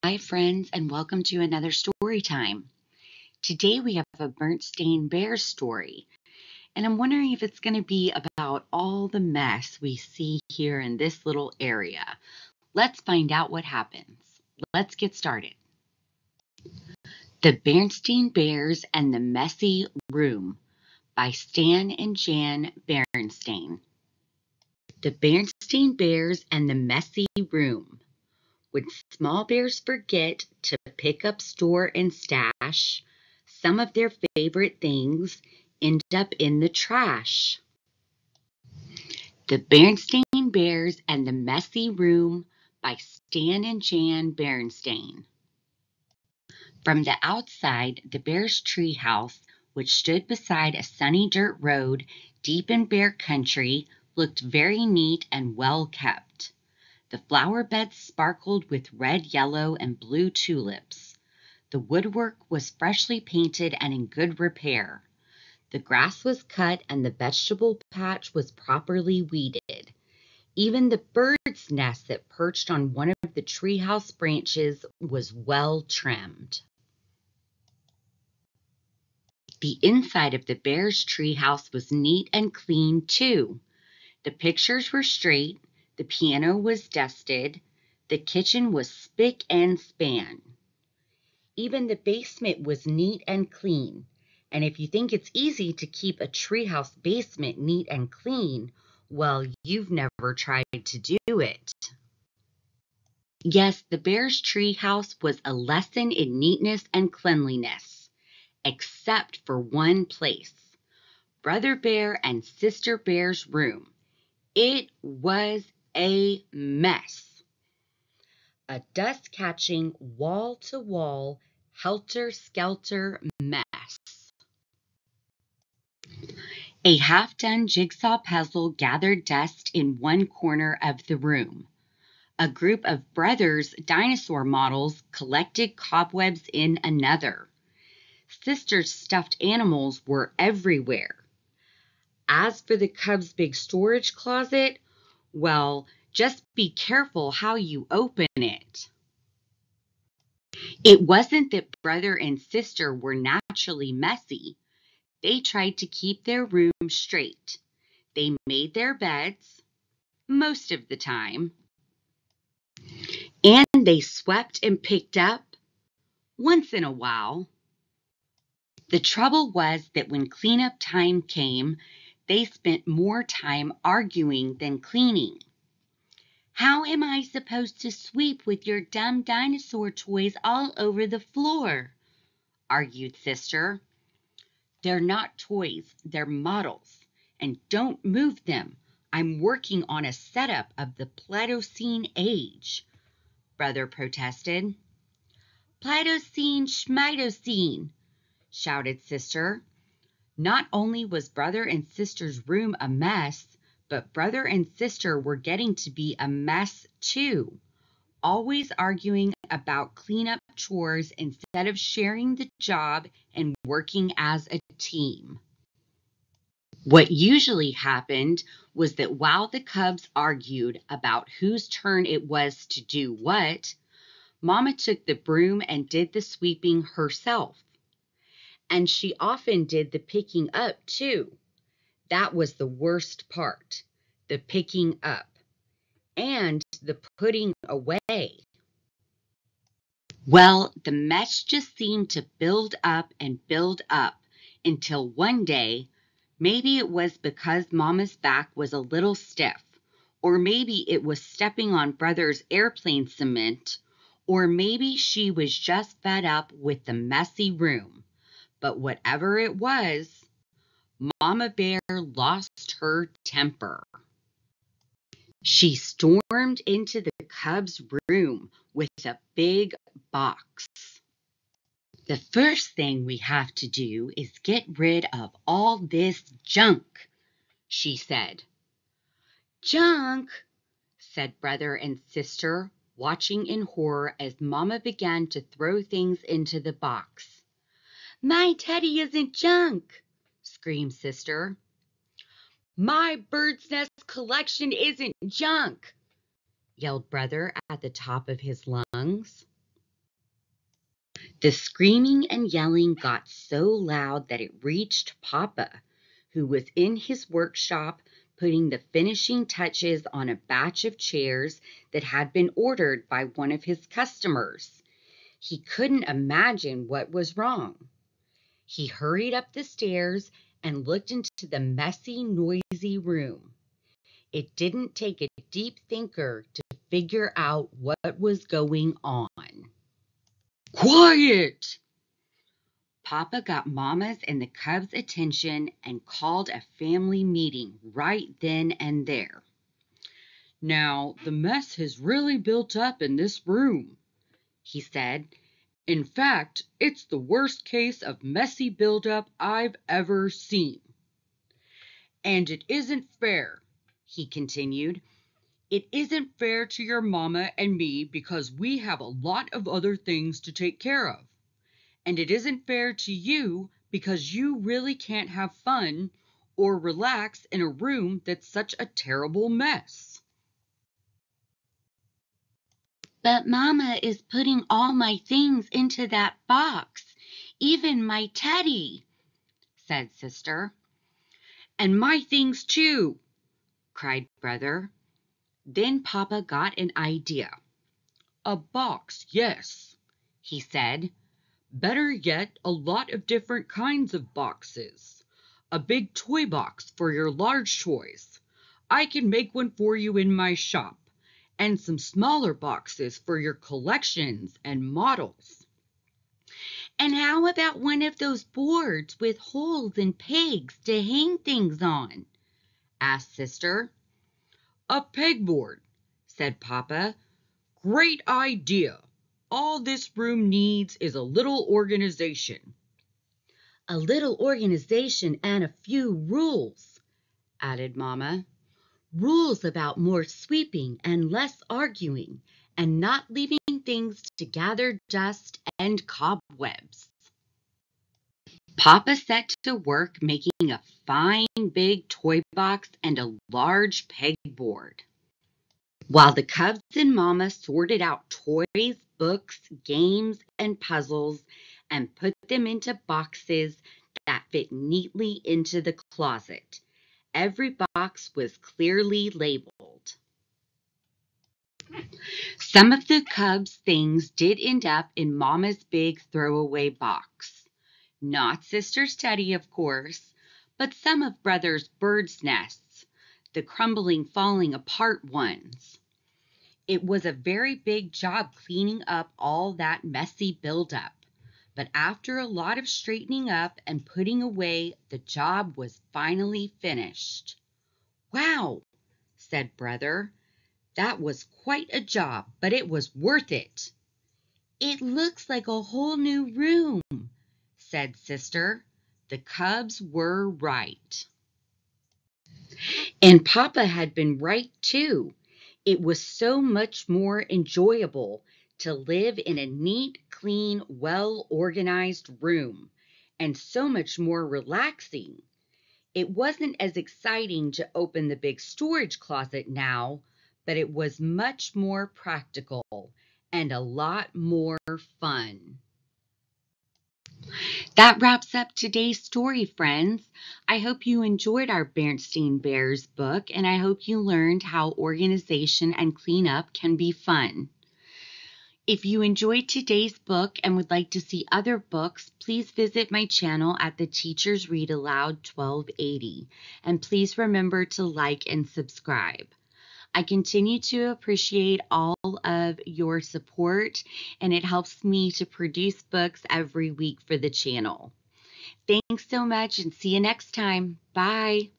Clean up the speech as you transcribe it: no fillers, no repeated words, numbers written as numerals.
Hi, friends, and welcome to another story time. Today we have a Berenstain Bear story, and I'm wondering if it's going to be about all the mess we see here in this little area. Let's find out what happens. Let's get started. The Berenstain Bears and the Messy Room by Stan and Jan Berenstain. The Berenstain Bears and the Messy Room. When small bears forget to pick up, store, and stash, some of their favorite things end up in the trash. The Berenstain Bears and the Messy Room by Stan and Jan Berenstain. From the outside, the bear's treehouse, which stood beside a sunny dirt road deep in bear country, looked very neat and well kept. The flower beds sparkled with red, yellow, and blue tulips. The woodwork was freshly painted and in good repair. The grass was cut and the vegetable patch was properly weeded. Even the bird's nest that perched on one of the treehouse branches was well trimmed. The inside of the bear's treehouse was neat and clean, too. The pictures were straight. The piano was dusted. The kitchen was spick and span. Even the basement was neat and clean. And if you think it's easy to keep a treehouse basement neat and clean, well, you've never tried to do it. Yes, the bear's treehouse was a lesson in neatness and cleanliness, except for one place, Brother Bear and Sister Bear's room. It was a mess. A dust-catching, wall-to-wall, helter-skelter mess. A half-done jigsaw puzzle gathered dust in one corner of the room. A group of brothers' dinosaur models collected cobwebs in another. Sister's stuffed animals were everywhere. As for the cub's big storage closet, well, just be careful how you open it. It wasn't that brother and sister were naturally messy. They tried to keep their room straight. They made their beds, most of the time, and they swept and picked up once in a while. The trouble was that when cleanup time came, they spent more time arguing than cleaning. How am I supposed to sweep with your dumb dinosaur toys all over the floor? Argued Sister. They're not toys, they're models, and don't move them. I'm working on a setup of the Pleistocene age, Brother protested. Pleistocene, schmitocene, shouted Sister. Not only was Brother and Sister's room a mess, but Brother and Sister were getting to be a mess too, always arguing about cleanup chores instead of sharing the job and working as a team. What usually happened was that while the cubs argued about whose turn it was to do what, Mama took the broom and did the sweeping herself. And she often did the picking up, too. That was the worst part, the picking up, and the putting away. Well, the mess just seemed to build up and build up until one day, maybe it was because Mama's back was a little stiff, or maybe it was stepping on Brother's airplane cement, or maybe she was just fed up with the messy room. But whatever it was, Mama Bear lost her temper. She stormed into the cub's room with a big box. The first thing we have to do is get rid of all this junk, she said. Junk, said Brother and Sister, watching in horror as Mama began to throw things into the box. My teddy isn't junk, screamed Sister. My bird's nest collection isn't junk, yelled Brother at the top of his lungs. The screaming and yelling got so loud that it reached Papa, who was in his workshop putting the finishing touches on a batch of chairs that had been ordered by one of his customers. He couldn't imagine what was wrong. He hurried up the stairs and looked into the messy, noisy room. It didn't take a deep thinker to figure out what was going on. Quiet! Papa got Mama's and the cubs' attention and called a family meeting right then and there. Now, the mess has really built up in this room, he said. In fact, it's the worst case of messy buildup I've ever seen. And it isn't fair, he continued. It isn't fair to your mama and me because we have a lot of other things to take care of. And it isn't fair to you because you really can't have fun or relax in a room that's such a terrible mess. But Mama is putting all my things into that box, even my teddy, said Sister. And my things too, cried Brother. Then Papa got an idea. A box, yes, he said. Better yet, a lot of different kinds of boxes. A big toy box for your large toys. I can make one for you in my shop. And some smaller boxes for your collections and models. And how about one of those boards with holes and pegs to hang things on? Asked Sister. A pegboard, said Papa. Great idea. All this room needs is a little organization. A little organization and a few rules, added Mama. Rules about more sweeping and less arguing, and not leaving things to gather dust and cobwebs. Papa set to work making a fine big toy box and a large pegboard. While the cubs and Mama sorted out toys, books, games, and puzzles and put them into boxes that fit neatly into the closet. Every box was clearly labeled. Some of the cubs' things did end up in Mama's big throwaway box. Not Sister's teddy, of course, but some of Brother's bird's nests, the crumbling, falling apart ones. It was a very big job cleaning up all that messy buildup, but after a lot of straightening up and putting away, the job was finally finished. Wow, said Brother. That was quite a job, but it was worth it. It looks like a whole new room, said Sister. The cubs were right. And Papa had been right, too. It was so much more enjoyable to live in a neat, clean, well-organized room, and so much more relaxing. It wasn't as exciting to open the big storage closet now, but it was much more practical and a lot more fun. That wraps up today's story, friends. I hope you enjoyed our Berenstain Bears book, and I hope you learned how organization and cleanup can be fun. If you enjoyed today's book and would like to see other books, please visit my channel at the Teachers Read Aloud 1280, and please remember to like and subscribe. I continue to appreciate all of your support, and it helps me to produce books every week for the channel. Thanks so much, and see you next time. Bye.